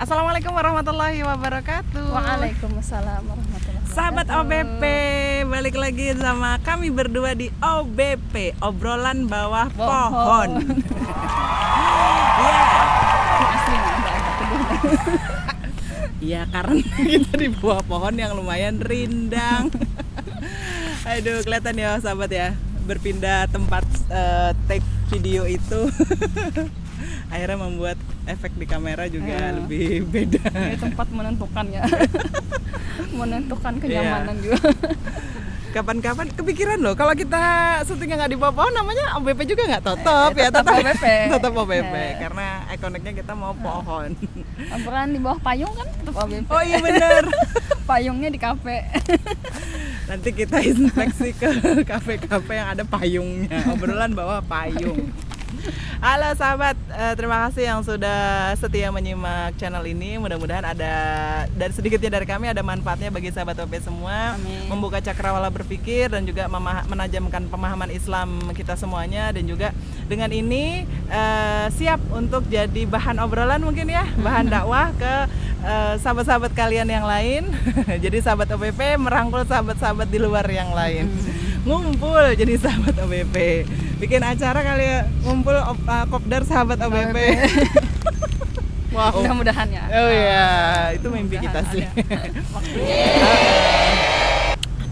Assalamualaikum warahmatullahi wabarakatuh. Waalaikumsalam warahmatullahi wabarakatuh. Sahabat OBP, balik lagi sama kami berdua di OBP, obrolan bawah pohon. Iya. Asli agak teduh. Iya, karena kita di bawah pohon yang lumayan rindang. Aduh, kelihatan ya sahabat ya, berpindah tempat take video itu akhirnya membuat efek di kamera juga lebih beda. Ini tempat menentukan ya. Menentukan kenyamanan juga. Kapan-kapan kepikiran loh kalau kita syutingnya nggak di bawah pohon, namanya OBP juga nggak tetap ya, tetap OBP. Tetap OBP karena ikoniknya kita mau pohon. Obrolan di bawah payung kan tetap OBP. Oh iya benar. Payungnya di kafe. Nanti kita inspeksi ke kafe-kafe yang ada payungnya. Obrolan bawah payung. Halo sahabat, terima kasih yang sudah setia menyimak channel ini. Mudah-mudahan ada dari sedikitnya dari kami ada manfaatnya bagi sahabat OP semua. Amin. Membuka cakrawala berpikir dan juga menajamkan pemahaman Islam kita semuanya. Dan juga dengan ini siap untuk jadi bahan obrolan mungkin ya, bahan dakwah ke sahabat-sahabat kalian yang lain. Jadi sahabat OPP merangkul sahabat-sahabat di luar yang lain. Ngumpul jadi sahabat OBP, bikin acara kali ya, ngumpul kopdar sahabat OBP. Wow, Mudah-mudahan ya. Oh iya, itu mimpi kita sih.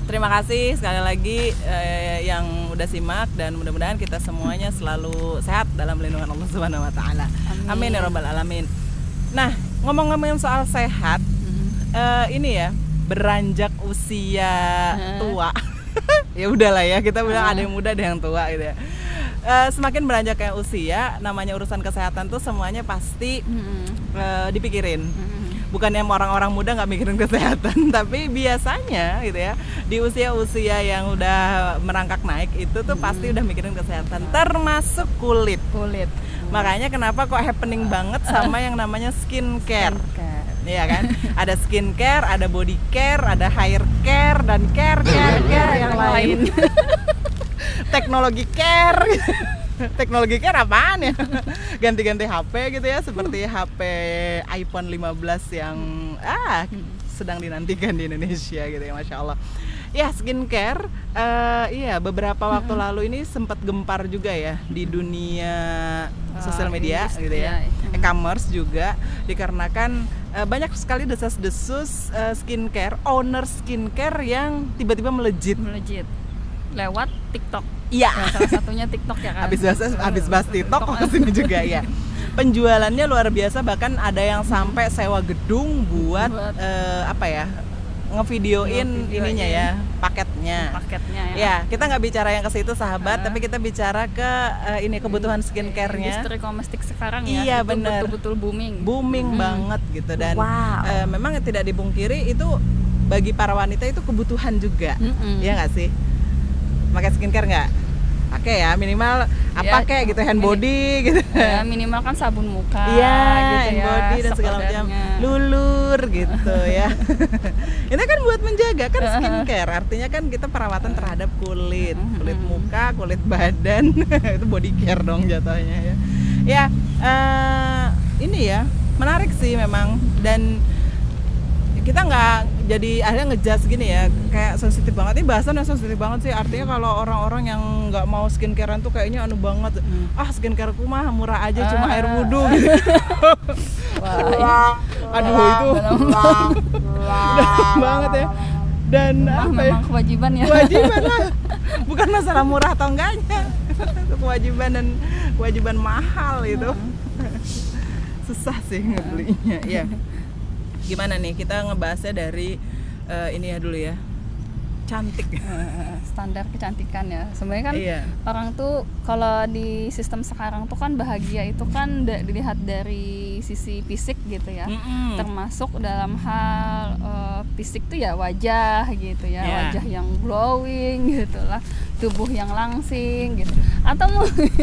Terima kasih sekali lagi yang udah simak, dan mudah-mudahan kita semuanya selalu sehat dalam lindungan Allah Subhanahu wa taala. Amin ya rabbal alamin. Nah, ngomong-ngomongin soal sehat, ini ya, beranjak usia tua. Ya udahlah ya, kita bilang ada yang muda ada yang tua gitu ya. Semakin beranjaknya usia, namanya urusan kesehatan tuh semuanya pasti dipikirin. Bukannya orang-orang muda nggak mikirin kesehatan, tapi biasanya gitu ya, di usia-usia yang udah merangkak naik itu tuh pasti udah mikirin kesehatan, termasuk kulit. Makanya kenapa kok happening banget sama yang namanya skincare. Iya kan? Ada skincare, ada body care, ada hair care, dan care yang lain. Teknologi care. Teknologi care apaan ya? Ganti-ganti HP gitu ya, seperti HP iPhone 15 yang sedang dinantikan di Indonesia gitu ya, Masya Allah. Ya, skincare, iya beberapa waktu lalu ini sempat gempar juga ya di dunia sosial media gitu ya, e-commerce juga, dikarenakan banyak sekali desas-desus owner skincare yang tiba-tiba melejit Lewat TikTok. Iya. Nah, salah satunya TikTok ya kan. Habis bahas TikTok kesini juga ya. Penjualannya luar biasa, bahkan ada yang sampai sewa gedung buat ngevideoin ininya ya, paketnya ya. Kita nggak bicara yang ke situ sahabat, tapi kita bicara ke ini kebutuhan skincare-nya. Industri domestik sekarang ya, iya, itu bener. betul-betul booming banget gitu, dan memang tidak dipungkiri itu bagi para wanita itu kebutuhan juga. Ya nggak sih, pakai skincare nggak? Pakai ya, minimal kayak gitu, hand body gitu ya, minimal kan sabun muka gitu hand body dan segala macam, lulur gitu ya. Itu kan buat menjaga kan skincare, artinya kan kita perawatan terhadap kulit muka, kulit badan. Itu body care dong jatuhnya ya. Ini ya menarik sih memang, dan kita nggak jadi akhirnya ngejudge gini ya, kayak sensitif banget. Ini bahasannya sensitif banget sih, artinya kalau orang-orang yang nggak mau skincarean tuh kayaknya banget. Skincareku mah murah aja, cuma air wudhu gitu. Aduh, itu dalam banget ya. Dan memang kewajiban ya. Kewajiban lah, bukan masalah murah atau enggaknya. Itu kewajiban, dan kewajiban mahal itu. Susah sih ngebelinya ya. Gimana nih, kita ngebahasnya dari ini ya dulu ya, cantik. Standar kecantikan ya. Sebenarnya kan orang tuh kalau di sistem sekarang tuh kan bahagia itu kan dilihat dari sisi fisik gitu ya. Termasuk dalam hal fisik tuh ya wajah gitu ya, wajah yang glowing gitu lah, tubuh yang langsing gitu. Atau mungkin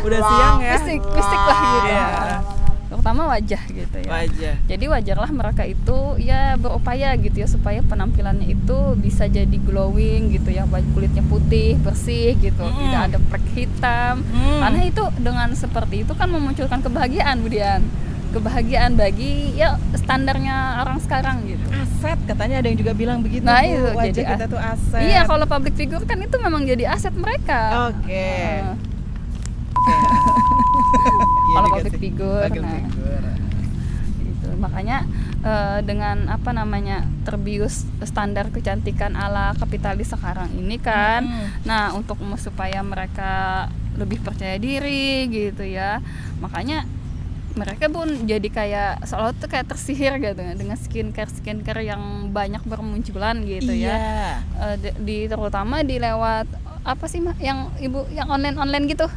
udah siang ya. Fisik lah gitu. Terutama wajah gitu ya. Jadi wajarlah mereka itu ya berupaya gitu ya, supaya penampilannya itu bisa jadi glowing gitu ya, kulitnya putih, bersih gitu, tidak ada flek hitam. Karena itu dengan seperti itu kan memunculkan kebahagiaan, Budian. kebahagiaan bagi ya standarnya orang sekarang gitu. Aset katanya, ada yang juga bilang begitu. Nah, Bu, itu wajah jadi kita tuh aset. Iya, kalau public figure kan itu memang jadi aset mereka. Oke. Kalau public figure, Public figure. Gitu. Makanya dengan apa namanya terbius standar kecantikan ala kapitalis sekarang ini kan, nah untuk supaya mereka lebih percaya diri gitu ya, makanya mereka pun jadi kayak seolah tuh kayak tersihir gitu dengan skincare yang banyak bermunculan gitu ya. Terutama di lewat apa sih yang ibu yang online gitu,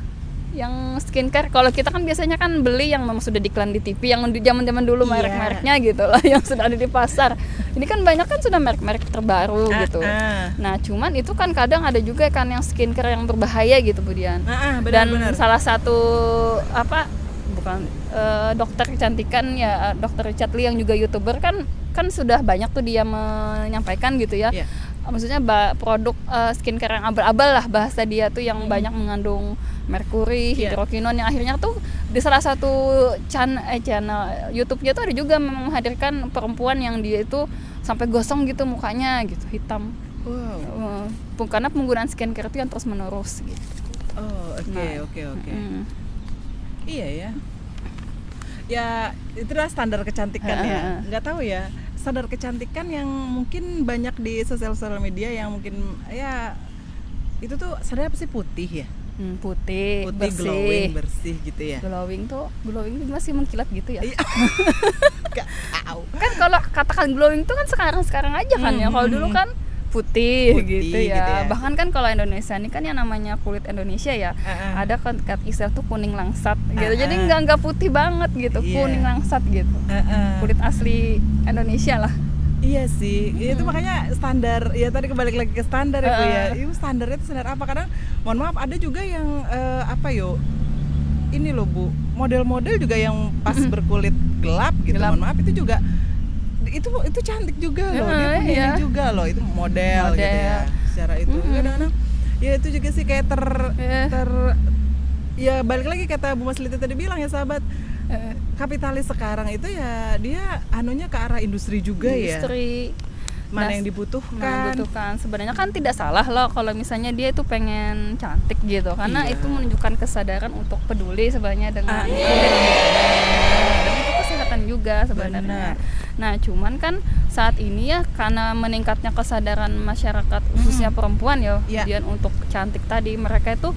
yang skincare. Kalau kita kan biasanya kan beli yang memang sudah diiklan di TV, yang di zaman-zaman dulu merek-mereknya gitu lah, yang sudah ada di pasar. Ini kan banyak kan sudah merek-merek terbaru gitu. Nah, cuman itu kan kadang ada juga kan yang skincare yang berbahaya gitu, Budian. Dan salah satu dokter kecantikan ya, Dr. Richard Lee yang juga YouTuber kan sudah banyak tuh dia menyampaikan gitu ya. Maksudnya produk skincare yang abal-abal lah bahasa dia tuh, yang banyak mengandung merkuri, hidrokinon, yang akhirnya tuh di salah satu channel YouTube-nya tuh ada juga menghadirkan perempuan yang dia itu sampai gosong gitu mukanya gitu, hitam. Karena penggunaan skincare itu yang terus menerus gitu. Oke. Iya ya. Ya itulah standar kecantikan ya. Nggak tahu ya, standar kecantikan yang mungkin banyak di sosial media yang mungkin ya itu tuh standar apa sih, putih ya? Putih bersih, glowing, bersih gitu ya. Glowing masih mengkilat gitu ya. Gak tahu. Kan kalau katakan glowing tuh kan sekarang aja kan ya. Kalau dulu kan putih gitu ya. Bahkan kan kalau Indonesia ini kan yang namanya kulit Indonesia ya, ada kan istilah tuh kuning langsat gitu. Jadi nggak putih banget gitu, kuning langsat gitu. Kulit asli Indonesia lah. Iya sih, itu makanya standar. Ya tadi kembali lagi ke standar itu ya. Itu standarnya itu standar apa? Kadang mohon maaf ada juga yang ini loh Bu, model-model juga yang pas berkulit gelap gitu. Mohon maaf itu juga itu cantik juga loh, dia punya juga loh, itu model gitu ya. Secara itu kadang-kadang ya itu juga sih kayak ya balik lagi kata Bu Maslita tadi bilang ya sahabat, kapitalis sekarang itu ya dia anunya ke arah industri juga ya. Mana yang dibutuhkan. Sebenarnya kan tidak salah loh kalau misalnya dia itu pengen cantik gitu, karena itu menunjukkan kesadaran untuk peduli sebenarnya dengan kulit. Dan itu kesehatan juga sebenarnya. Nah, cuman kan saat ini ya karena meningkatnya kesadaran masyarakat khususnya perempuan ya, kemudian untuk cantik tadi, mereka itu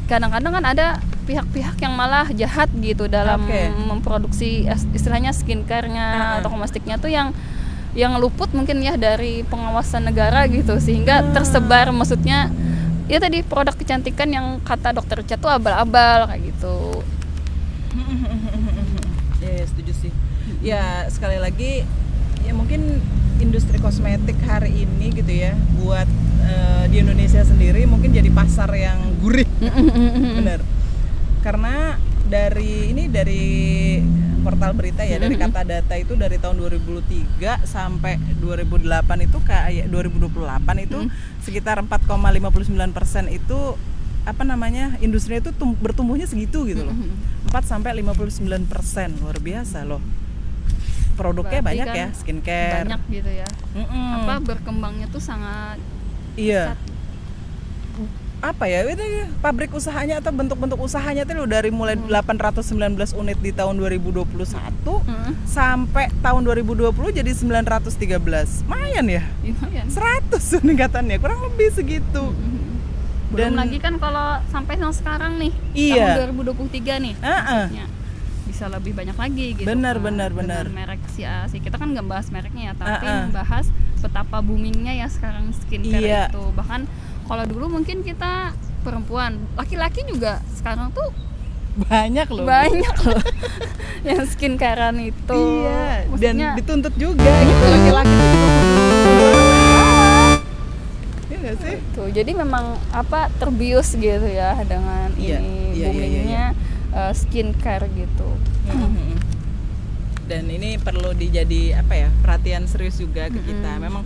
kadang-kadang kan ada pihak-pihak yang malah jahat gitu dalam memproduksi istilahnya skincare-nya atau kosmetiknya tuh yang luput mungkin ya dari pengawasan negara gitu, sehingga tersebar, maksudnya ya tadi produk kecantikan yang kata dokter Richard tuh abal-abal kayak gitu. Ya setuju sih. Ya sekali lagi ya mungkin industri kosmetik hari ini gitu ya, buat di Indonesia sendiri mungkin jadi pasar yang gurih. Bener. Karena dari portal berita ya, dari Kata Data itu dari tahun 2003 sampai 2008 itu kayak 2028 itu sekitar 4,59% itu industrinya itu bertumbuhnya segitu gitu loh. 4-59%, luar biasa loh. Produknya berarti banyak kan ya, skincare banyak gitu ya. Berkembangnya tuh sangat pesat. Pabrik usahanya atau bentuk-bentuk usahanya tuh dari mulai 819 unit di tahun 2021 sampai tahun 2020 jadi 913. Lumayan ya? Lumayan. 100 peningkatannya, kurang lebih segitu. Belum lagi kan kalau sampai yang sekarang nih, tahun 2023 nih. Bisa lebih banyak lagi gitu. Benar. Merek si kita kan nggak bahas mereknya ya, tapi membahas betapa boomingnya ya sekarang skincare itu. Bahkan kalau dulu mungkin kita perempuan, laki-laki juga sekarang tuh banyak loh yang skincarean itu. Dan dituntut juga gitu, laki-laki itu iya nggak sih? Tuh, jadi memang terbius gitu ya dengan boomingnya skincare gitu. Dan ini perlu dijadi perhatian serius juga ke kita. Memang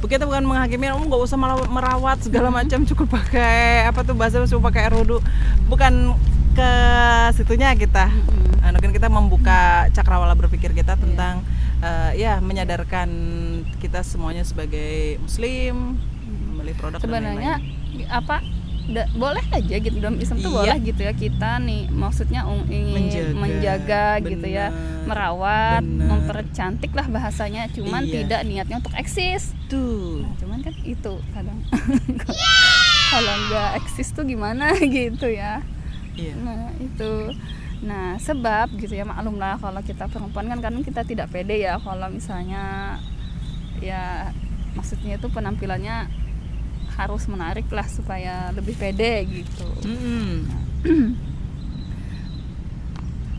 kita bukan menghakimi, nggak usah malah merawat segala macam, cukup pakai bahasa cukup pakai air wudhu. Bukan ke situnya kita. Mungkin kita membuka cakrawala berpikir kita tentang menyadarkan kita semuanya sebagai muslim, membeli produk sebenarnya dan lain-lain. Boleh aja gitu dalam Islam tuh boleh gitu ya, kita nih maksudnya ingin menjaga gitu ya, merawat, mempercantik lah bahasanya, cuman tidak niatnya untuk eksis tuh. Nah, cuman kan itu kadang kalau nggak eksis tuh gimana gitu ya. Nah itu, nah sebab gitu ya, maklum lah kalau kita perempuan kan kadang kita tidak pede ya kalau misalnya ya maksudnya itu penampilannya harus menarik lah supaya lebih pede gitu.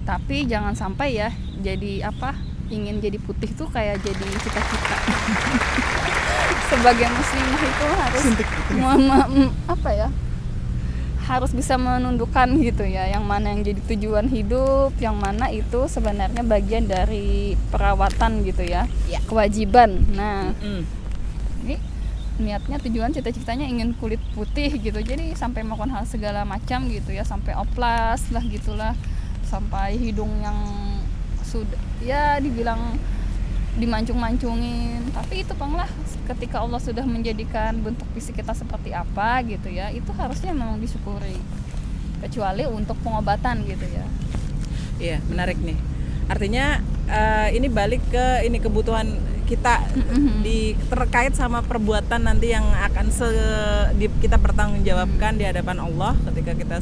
Tapi jangan sampai ya jadi ingin jadi putih tuh kayak jadi cita-cita. Sebagai muslimah itu harus harus bisa menundukkan gitu ya, yang mana yang jadi tujuan hidup, yang mana itu sebenarnya bagian dari perawatan gitu ya, kewajiban. Nah ini niatnya tujuan cita-citanya ingin kulit putih gitu, jadi sampai melakukan hal segala macam gitu ya, sampai oplas lah gitulah, sampai hidung yang sudah ya dibilang dimancung-mancungin, tapi itu lah ketika Allah sudah menjadikan bentuk fisik kita seperti apa gitu ya, itu harusnya memang disyukuri, kecuali untuk pengobatan gitu ya. Iya, menarik nih. Artinya ini balik ke kebutuhan kita terkait sama perbuatan nanti yang akan kita pertanggungjawabkan di hadapan Allah ketika kita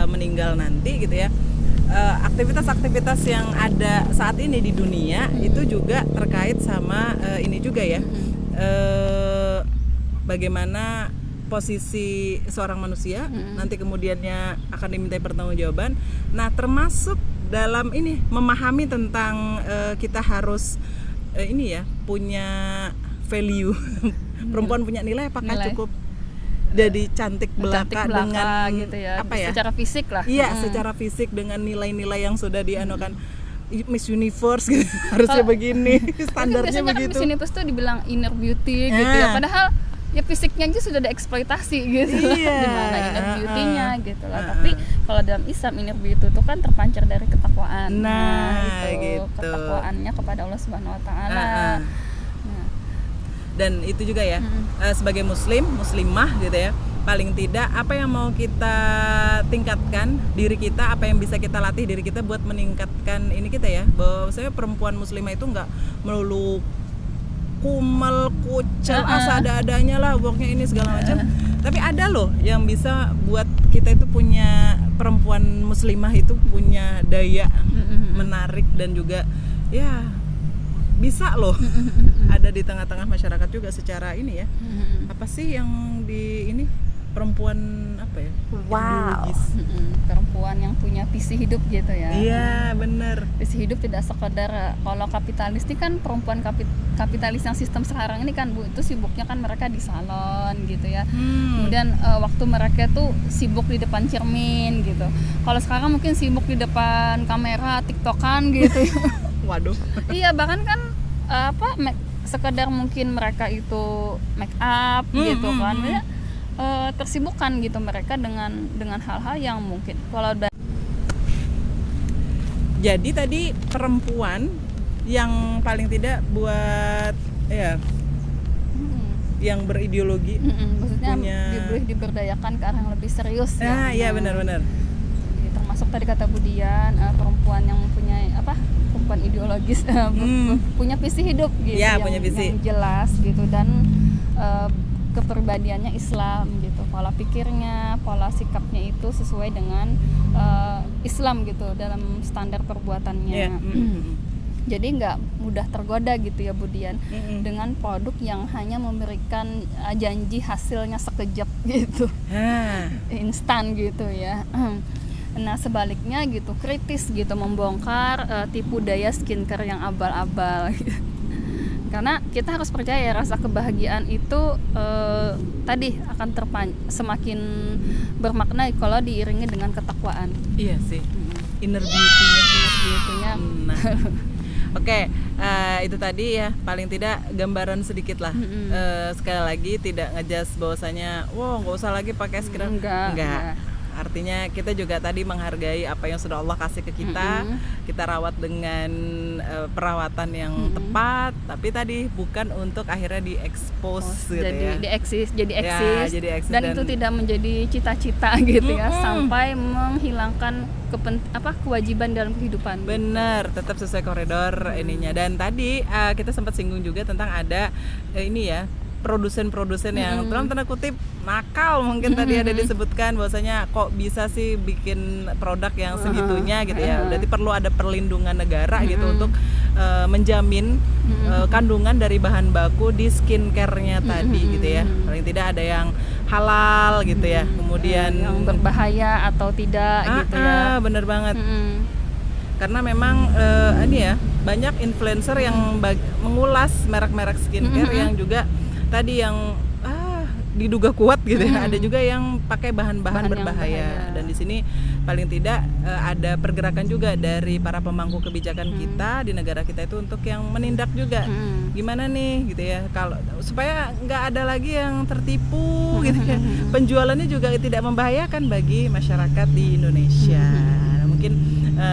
meninggal nanti gitu ya. Aktivitas-aktivitas yang ada saat ini di dunia itu juga terkait sama ini juga ya. Bagaimana posisi seorang manusia nanti kemudiannya akan dimintai pertanggungjawaban. Nah, termasuk dalam ini memahami tentang kita harus punya value. Perempuan punya nilai apakah cukup jadi cantik belaka dengan gitu ya, secara fisik lah. Iya, secara fisik dengan nilai-nilai yang sudah dianukan Miss Universe gitu. Harusnya begini, standarnya begitu. Miss Universe tuh dibilang inner beauty gitu ya, padahal ya fisiknya aja sudah dieksploitasi gitu. Dimana inner beauty-nya gitu lah. Tapi kalau dalam Islam inner beauty itu kan terpancar dari ketakwaan. Nah itu gitu. Ketakwaannya kepada Allah Subhanahu Wa Taala. Dan itu juga ya, sebagai muslimah gitu ya, paling tidak apa yang mau kita tingkatkan diri kita, apa yang bisa kita latih diri kita buat meningkatkan ini kita ya, bahwa saya perempuan muslimah itu nggak melulu kumel, kucel, ada-adanya lah, pokoknya ini segala macam. Tapi ada loh yang bisa buat kita itu punya, perempuan muslimah itu punya daya menarik dan juga ya bisa loh ada di tengah-tengah masyarakat juga secara ini ya. Apa sih yang di ini perempuan apa ya? Wow. Perempuan yang punya visi hidup gitu ya. Iya, benar. Visi hidup tidak sekedar kalau kapitalis ini kan perempuan kapitalis yang sistem sekarang ini kan Bu, itu sibuknya kan mereka di salon gitu ya. Kemudian waktu mereka tuh sibuk di depan cermin gitu. Kalau sekarang mungkin sibuk di depan kamera, TikTokan gitu. Waduh. Iya, bahkan kan sekedar mungkin mereka itu make up gitu kan. Ya, tersibukkan gitu mereka dengan hal-hal yang mungkin kalau jadi tadi perempuan yang paling tidak buat ya yang berideologi maksudnya diberdayakan ke arah yang lebih serius ya. Iya benar-benar. Termasuk tadi kata Budian, perempuan yang mempunyai perempuan ideologis, punya visi hidup gitu ya, punya visi yang jelas gitu, dan kepribadiannya Islam gitu, pola pikirnya, pola sikapnya itu sesuai dengan Islam gitu dalam standar perbuatannya. Jadi nggak mudah tergoda gitu ya Budian dengan produk yang hanya memberikan janji hasilnya sekejap gitu, instan gitu ya. Nah sebaliknya gitu, kritis gitu, membongkar tipu daya skincare yang abal-abal gitu. Karena kita harus percaya rasa kebahagiaan itu tadi akan semakin bermakna kalau diiringi dengan ketakwaan. Iya sih, inner beauty-nya. Nah. Oke, itu tadi ya paling tidak gambaran sedikit lah. Sekali lagi tidak ngejudge bahwasanya, wow nggak usah lagi pakai skincare. Enggak. artinya kita juga tadi menghargai apa yang sudah Allah kasih ke kita. Kita rawat dengan perawatan yang tepat, tapi tadi bukan untuk akhirnya diekspos gitu jadi ya. jadi eksis eksis dan itu tidak menjadi cita-cita gitu ya, sampai menghilangkan kewajiban dalam kehidupan. Bener, tetap sesuai koridor ininya. Dan tadi kita sempat singgung juga tentang ada ini ya, produsen-produsen yang dalam tanda kutip nakal, mungkin tadi ada disebutkan bahwasanya kok bisa sih bikin produk yang segitunya gitu ya. Berarti perlu ada perlindungan negara gitu untuk menjamin kandungan dari bahan baku di skincare-nya tadi gitu ya. Paling tidak ada yang halal gitu ya. Kemudian yang berbahaya atau tidak gitu ya. Bener banget. Karena memang ini ya, banyak influencer yang mengulas merek-merek skincare yang juga tadi yang diduga kuat gitu ya. Ada juga yang pakai bahan-bahan berbahaya. Dan di sini paling tidak ada pergerakan juga dari para pemangku kebijakan kita di negara kita itu untuk yang menindak juga. Gimana nih gitu ya, kalau supaya nggak ada lagi yang tertipu gitu ya. Penjualannya juga tidak membahayakan bagi masyarakat di Indonesia. Mungkin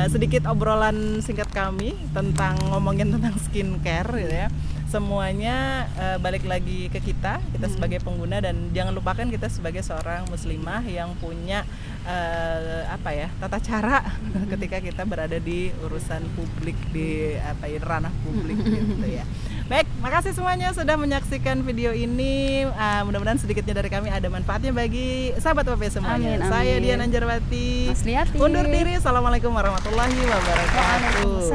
sedikit obrolan singkat kami tentang ngomongin tentang skincare gitu ya. Semuanya balik lagi ke kita sebagai pengguna, dan jangan lupakan kita sebagai seorang muslimah yang punya tata cara ketika kita berada di urusan publik, di ranah publik gitu ya. Baik, makasih semuanya sudah menyaksikan video ini. Mudah-mudahan sedikitnya dari kami ada manfaatnya bagi sahabat WP semuanya. Saya Dian Anjarwati. Mas Liati. Undur diri. Assalamualaikum warahmatullahi wabarakatuh.